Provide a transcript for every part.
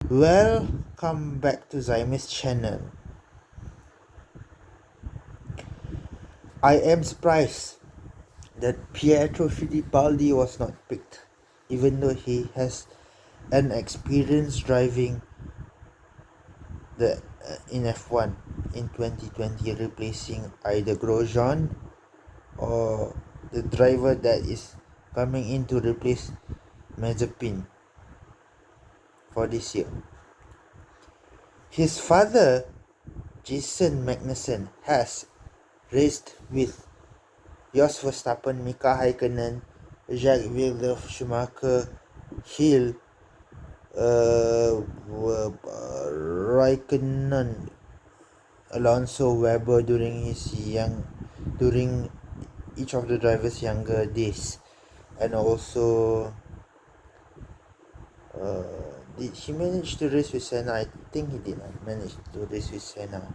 Welcome back to Zaime's channel. I am surprised that Pietro Fittipaldi was not picked, even though he has an experience driving the in F1 in 2020, replacing either Grosjean or the driver that is coming in to replace Mazepin for this year. His father, Jason Magnussen, has raced with Jos Verstappen, Mika Häkkinen, Jacques Villeneuve, Schumacher, Hill, Raikkonen, Alonso, Weber during each of the drivers' younger days, and also did he manage to race with Senna? I think he did not manage to race with Senna.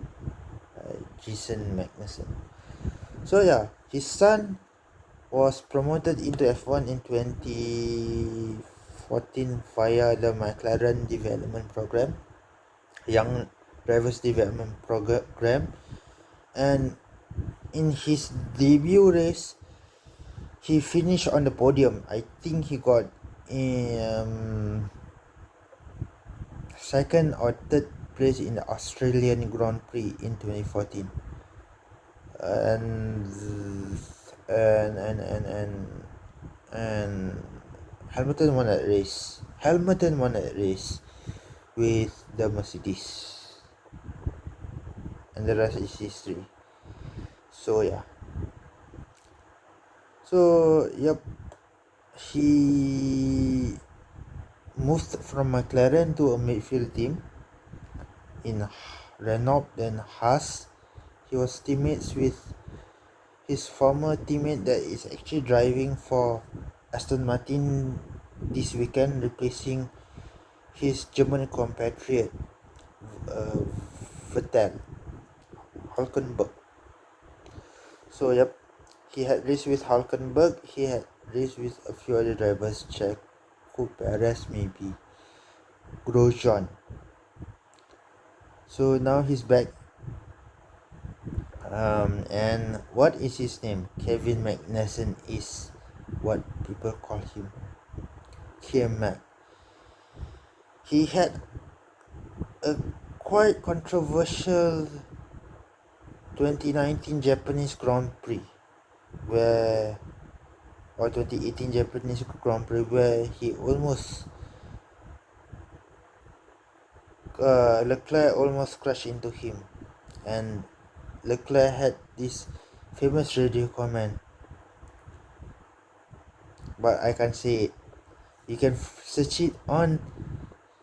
Jason Magnussen. So yeah, his son was promoted into F1 in 2014 via the McLaren development program, Young Drivers Development Program, and in his debut race, he finished on the podium. I think he got second or third place in the Australian Grand Prix in 2014, and and and and and and Hamilton won that race. With the Mercedes, and the rest is history. So yeah. So yep, he moved from McLaren to a midfield team in Renault, then Haas. He was teammates with his former teammate that is actually driving for Aston Martin this weekend, replacing his German compatriot Vettel, Hulkenberg. So yep, he had raced with Hulkenberg. He had raced with a few other drivers, Checo Perez, maybe Grosjean. So now he's back. And what is his name? Kevin Magnussen is what people call him. K-Mag. He had a quite controversial 2019 Japanese Grand Prix, or 2018 Japanese Grand Prix, where he almost Leclerc almost crashed into him, and Leclerc had this famous radio comment, but I can't say it. You can search it on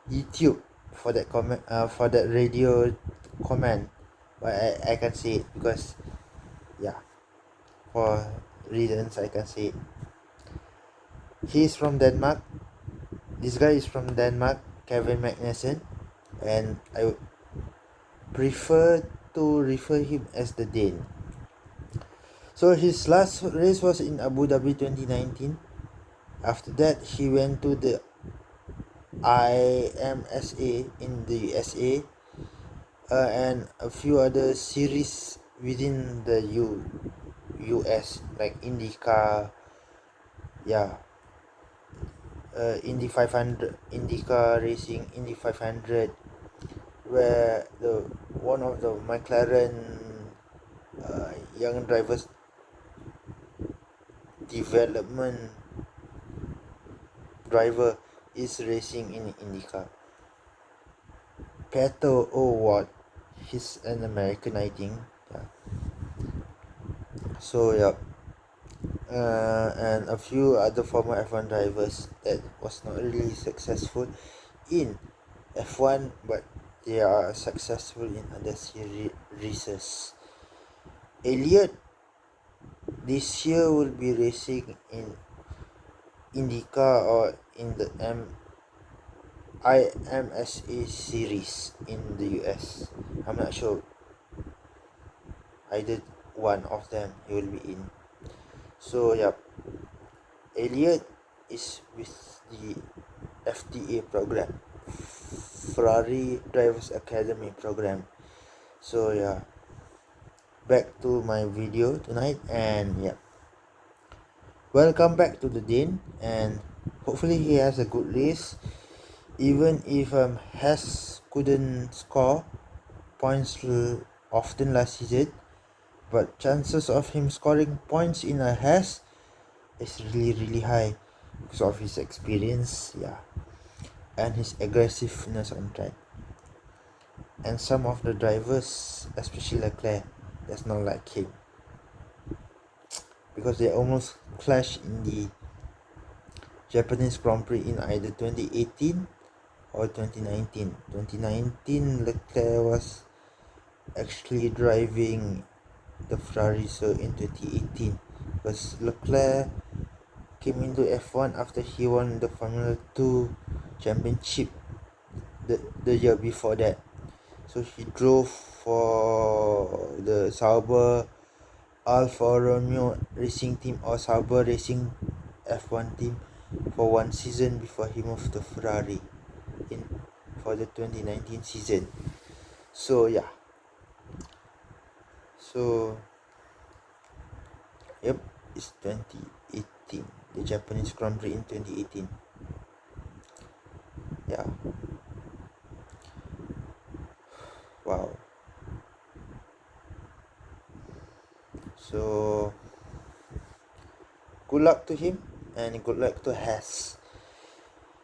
YouTube for that comment, for that radio comment, but I can't say it because, yeah, for reasons I can say it. He's from Denmark. This guy is from Denmark, Kevin Magnussen, and I prefer to refer him as the Dane. So his last race was in Abu Dhabi 2019. After that, he went to the IMSA in the USA, and a few other series within the US, like IndyCar, yeah, Indy 500, IndyCar racing, Indy 500, where one of the McLaren young drivers development driver is racing in IndyCar. Pato O'Ward, he's an American, I think. Yeah. So yeah, and a few other former F1 drivers that was not really successful in F1, but they are successful in other races. Elliott this year will be racing in IndyCar or in the IMSA series in the US. I'm not sure. Either one of them he will be in. So yeah, Elliott is with the FTA program. Ferrari Drivers Academy program. So yeah, back to my video tonight, and yeah, welcome back to the Dane, and hopefully he has a good race. Even if Hess couldn't score points often last season, but chances of him scoring points in a Hess is really high because of his experience, yeah, and his aggressiveness on track. And some of the drivers, especially Leclerc, that's not like him, because they almost clashed in the Japanese Grand Prix in either 2018 or 2019. 2019, Leclerc was actually driving the Ferrari, so in 2018, because Leclerc came into F1 after he won the Formula 2 championship the year before that. So he drove for the Sauber Alfa Romeo Racing Team or Sauber Racing F1 team for one season before he moved to Ferrari for the 2019 season. So yeah, so yep, it's 2018, the Japanese Grand Prix in 2018. Yeah, wow. So good luck to him, and good luck to Hess.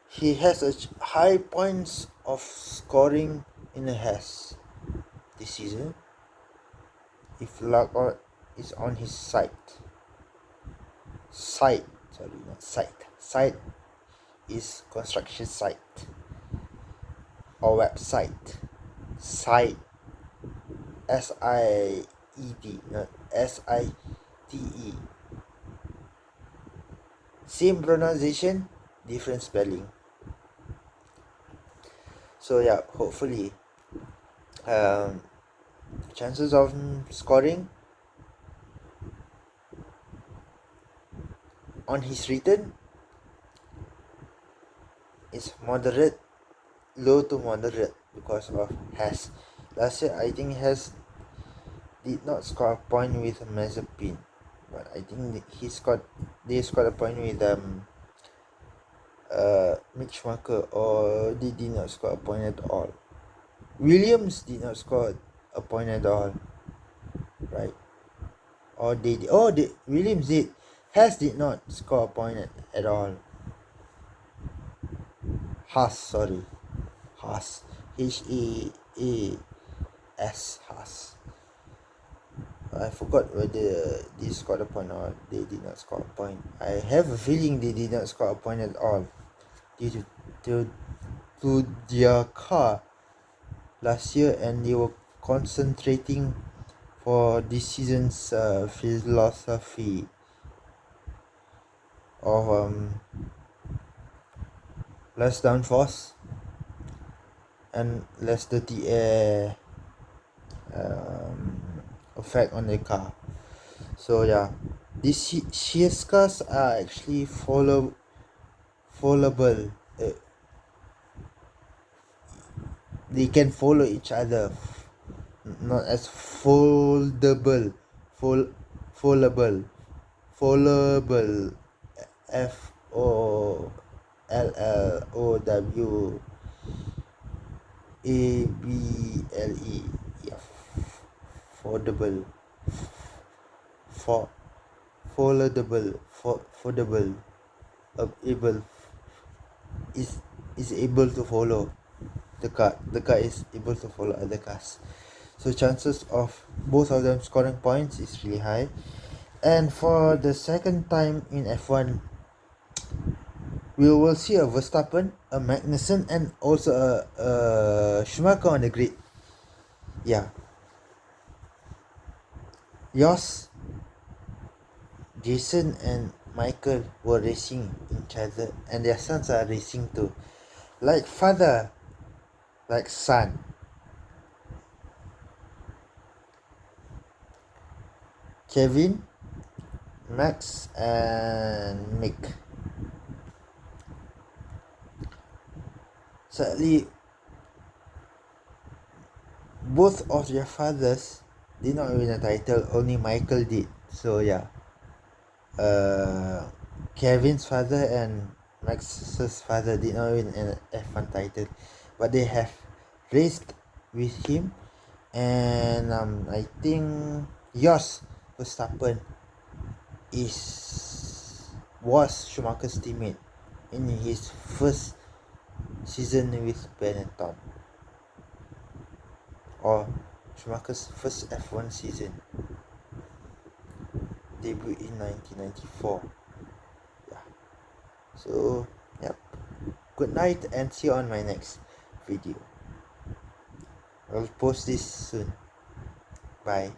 He has a high points of scoring in a Hess this season if luck is on his side. Site, sorry, not site. Site is construction site or website. Site, SIED, not SITE. Same pronunciation, different spelling. So yeah, hopefully chances of scoring on his return is moderate, low to moderate, because of Hess. Last year I think Hess did not score a point with Mazepin, but I think they scored a point with Mick Schumacher, or they did not score a point at all. Williams did not score a point at all, right? Or Williams did. Hess did not score a point at all. Haas, H-A-A-S, Haas. I forgot whether they scored a point or they did not score a point. I have a feeling they did not score a point at all due to their car last year, and they were concentrating for this season's philosophy of less downforce and less dirty air effect on the car. So yeah, these shears cars are actually followable. They can follow each other, not as foldable. Followable. FOLLOWABLE. Yeah, foldable. For foldable. Foldable. Able is able to follow the car. The car is able to follow other cars. So chances of both of them scoring points is really high. And for the second time in F1, we will see a Verstappen, a Magnussen, and also a Schumacher on the grid. Yeah. Yours, Jason and Michael were racing each other, and their sons are racing too. Like father, like son. Kevin, Max, and Nick. sadly, both of their fathers did not win a title. Only Michael did. So yeah, Kevin's father and Max's father did not win an F1 title, but they have raced with him. And I think Jos Verstappen was Schumacher's teammate in his first season with Benetton, or Schumacher's first F1 season, debut in 1994. Yeah. So, yep. Good night and see you on my next video. I'll post this soon. Bye.